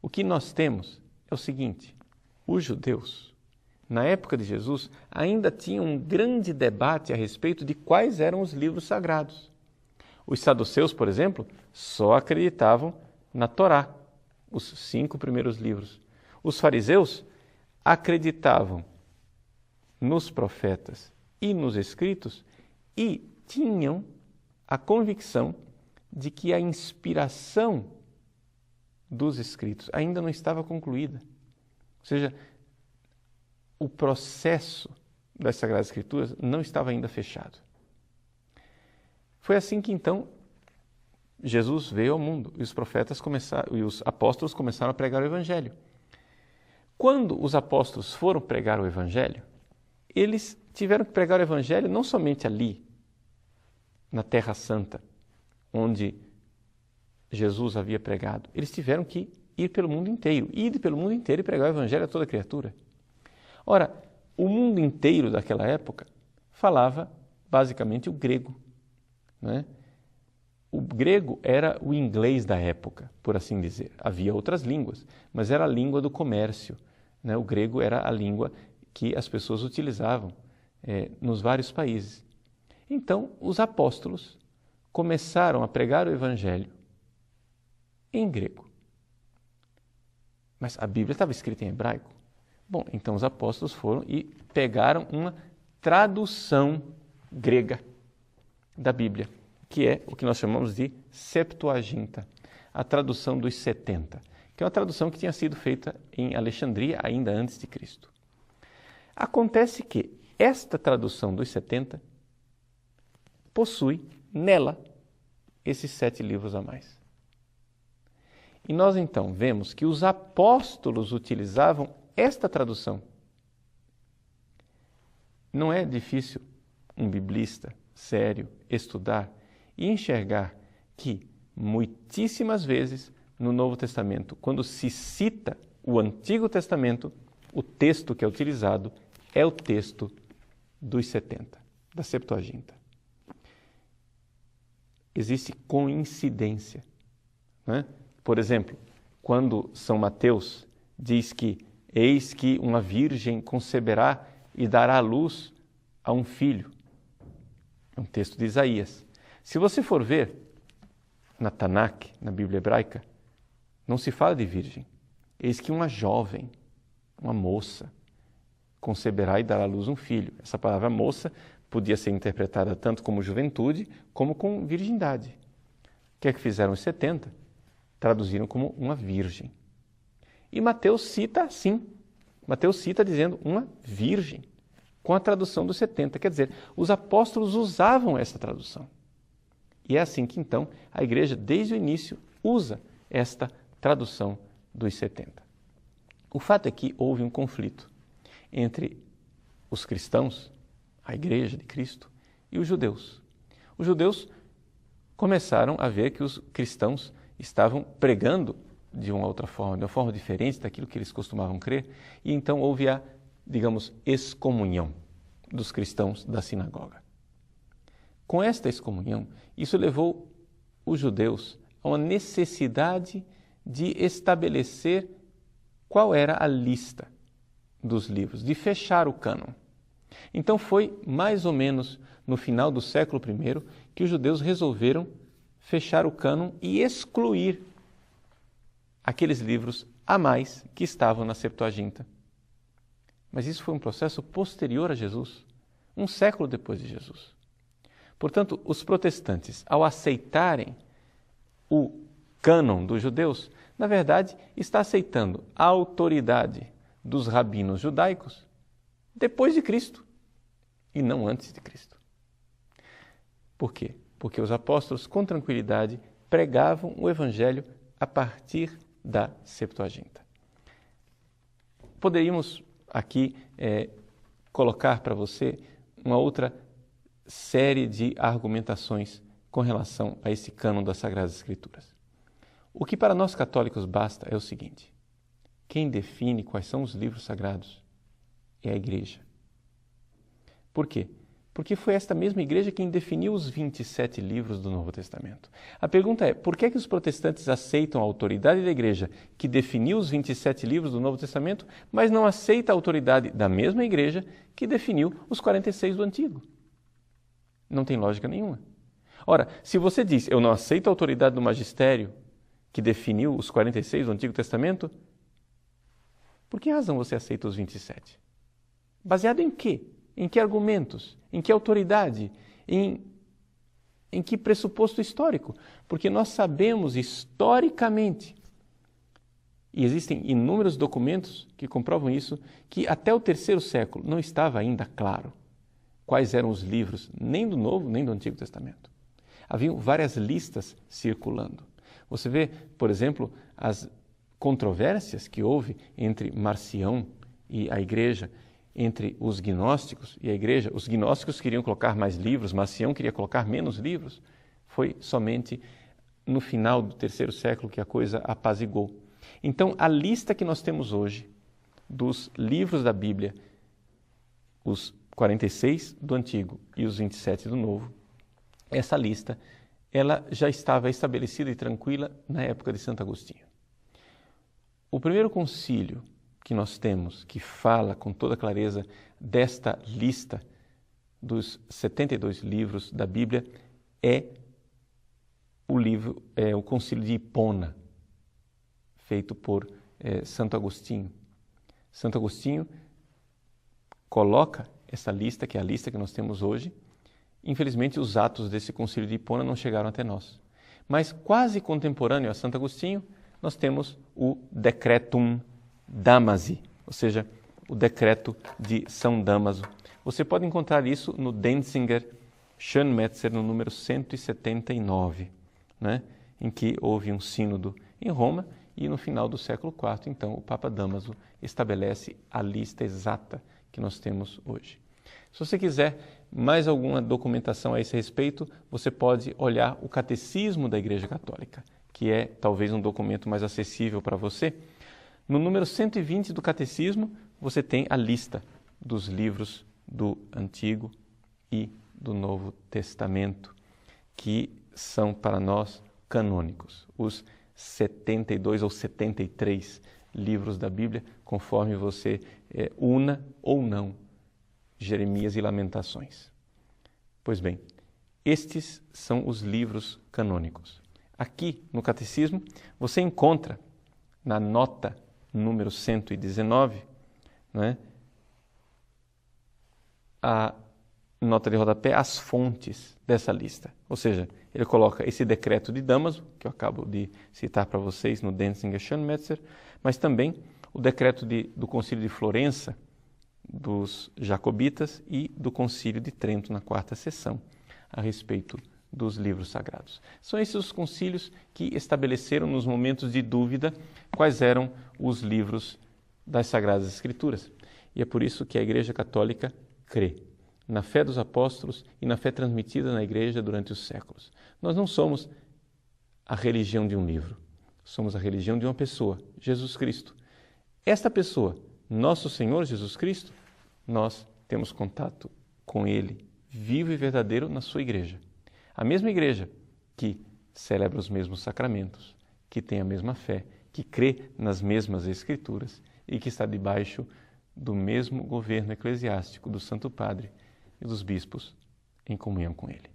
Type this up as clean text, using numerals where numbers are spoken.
O que nós temos é o seguinte: os judeus, na época de Jesus, ainda tinham um grande debate a respeito de quais eram os livros sagrados. Os saduceus, por exemplo, só acreditavam na Torá, os 5 primeiros livros. Os fariseus acreditavam nos profetas e nos escritos e tinham a convicção de que a inspiração dos escritos ainda não estava concluída. Ou seja, o processo das Sagradas Escrituras não estava ainda fechado. Foi assim que então Jesus veio ao mundo e os apóstolos começaram a pregar o Evangelho. Quando os apóstolos foram pregar o Evangelho, eles tiveram que pregar o Evangelho não somente ali, na Terra Santa, onde Jesus havia pregado. Eles tiveram que ir pelo mundo inteiro, ir pelo mundo inteiro e pregar o Evangelho a toda criatura. Ora, o mundo inteiro daquela época falava basicamente o grego, não é? O grego era o inglês da época, por assim dizer. Havia outras línguas, mas era a língua do comércio, né? O grego era a língua que as pessoas utilizavam nos vários países. Então, os apóstolos começaram a pregar o Evangelho em grego. Mas a Bíblia estava escrita em hebraico. Bom, então os apóstolos foram e pegaram uma tradução grega da Bíblia, que é o que nós chamamos de Septuaginta, a tradução dos 70, que é uma tradução que tinha sido feita em Alexandria ainda antes de Cristo. Acontece que esta tradução dos 70 possui nela esses 7 livros a mais. E nós então vemos que os apóstolos utilizavam esta tradução. Não é difícil um biblista sério estudar e enxergar que muitíssimas vezes no Novo Testamento, quando se cita o Antigo Testamento, o texto que é utilizado é o texto dos 70, da Septuaginta. Existe coincidência, né? Por exemplo, quando São Mateus diz que eis que uma virgem conceberá e dará à luz a um filho. É um texto de Isaías. Se você for ver na Tanakh, na Bíblia hebraica, não se fala de virgem. Eis que uma jovem, uma moça, conceberá e dará à luz um filho. Essa palavra moça podia ser interpretada tanto como juventude como com virgindade. O que é que fizeram os 70? Traduziram como uma virgem. E Mateus cita assim. Mateus cita dizendo uma virgem, com a tradução dos 70. Quer dizer, os apóstolos usavam essa tradução. E é assim que então a igreja, desde o início, usa esta tradução dos 70. O fato é que houve um conflito entre os cristãos, a igreja de Cristo, e os judeus. Os judeus começaram a ver que os cristãos estavam pregando de uma outra forma, de uma forma diferente daquilo que eles costumavam crer, e então houve a, digamos, excomunhão dos cristãos da sinagoga. Com esta excomunhão, isso levou os judeus a uma necessidade de estabelecer qual era a lista dos livros, de fechar o cânon. Então foi mais ou menos no final do século I que os judeus resolveram fechar o cânon e excluir aqueles livros a mais que estavam na Septuaginta. Mas isso foi um processo posterior a Jesus, um século depois de Jesus. Portanto, os protestantes, ao aceitarem o cânon dos judeus, na verdade, está aceitando a autoridade dos rabinos judaicos depois de Cristo e não antes de Cristo. Por quê? Porque os apóstolos, com tranquilidade, pregavam o Evangelho a partir da Septuaginta. Poderíamos aqui colocar para você uma outra série de argumentações com relação a esse cânon das Sagradas Escrituras. O que para nós católicos basta é o seguinte: quem define quais são os livros sagrados é a Igreja. Por quê? Porque foi esta mesma igreja quem definiu os 27 livros do Novo Testamento. A pergunta é, por que os protestantes aceitam a autoridade da igreja que definiu os 27 livros do Novo Testamento, mas não aceita a autoridade da mesma igreja que definiu os 46 do Antigo? Não tem lógica nenhuma. Ora, se você diz, eu não aceito a autoridade do magistério que definiu os 46 do Antigo Testamento, por que razão você aceita os 27? Baseado em quê? Em que argumentos? Em que autoridade? Em que pressuposto histórico? Porque nós sabemos historicamente, e existem inúmeros documentos que comprovam isso, que até o terceiro século não estava ainda claro quais eram os livros, nem do Novo, nem do Antigo Testamento. Haviam várias listas circulando. Você vê, por exemplo, as controvérsias que houve entre Marcião e a igreja, entre os gnósticos e a igreja. Os gnósticos queriam colocar mais livros, Marcião queria colocar menos livros. Foi somente no final do terceiro século que a coisa apazigou. Então, a lista que nós temos hoje dos livros da Bíblia, os 46 do Antigo e os 27 do Novo, essa lista ela já estava estabelecida e tranquila na época de Santo Agostinho. O primeiro concílio que nós temos, que fala com toda clareza desta lista dos 72 livros da Bíblia, é o Concílio de Hipona, feito por Santo Agostinho. Santo Agostinho coloca essa lista, que é a lista que nós temos hoje. Infelizmente, os atos desse Concílio de Hipona não chegaram até nós. Mas quase contemporâneo a Santo Agostinho, nós temos o Decretum Damasi, ou seja, o decreto de São Damaso. Você pode encontrar isso no Denzinger Schönmetzer, no número 179, né? Em que houve um sínodo em Roma e no final do século IV, então, o Papa Damaso estabelece a lista exata que nós temos hoje. Se você quiser mais alguma documentação a esse respeito, você pode olhar o Catecismo da Igreja Católica, que é talvez um documento mais acessível para você. No número 120 do Catecismo, você tem a lista dos livros do Antigo e do Novo Testamento, que são para nós canônicos. Os 72 ou 73 livros da Bíblia, conforme você una ou não Jeremias e Lamentações. Pois bem, estes são os livros canônicos. Aqui no Catecismo, você encontra na nota número 119, né, a nota de rodapé, as fontes dessa lista. Ou seja, ele coloca esse decreto de Damaso, que eu acabo de citar para vocês no Denzinger Schönmetzer, mas também o decreto do Concílio de Florença, dos Jacobitas, e do Concílio de Trento, na quarta sessão, a respeito dos livros sagrados. São esses os concílios que estabeleceram nos momentos de dúvida quais eram os livros das Sagradas Escrituras. E é por isso que a Igreja Católica crê na fé dos apóstolos e na fé transmitida na Igreja durante os séculos. Nós não somos a religião de um livro, somos a religião de uma pessoa, Jesus Cristo. Esta pessoa, nosso Senhor Jesus Cristo, nós temos contato com Ele, vivo e verdadeiro, na sua Igreja. A mesma Igreja que celebra os mesmos sacramentos, que tem a mesma fé, que crê nas mesmas Escrituras e que está debaixo do mesmo governo eclesiástico do Santo Padre e dos bispos em comunhão com Ele.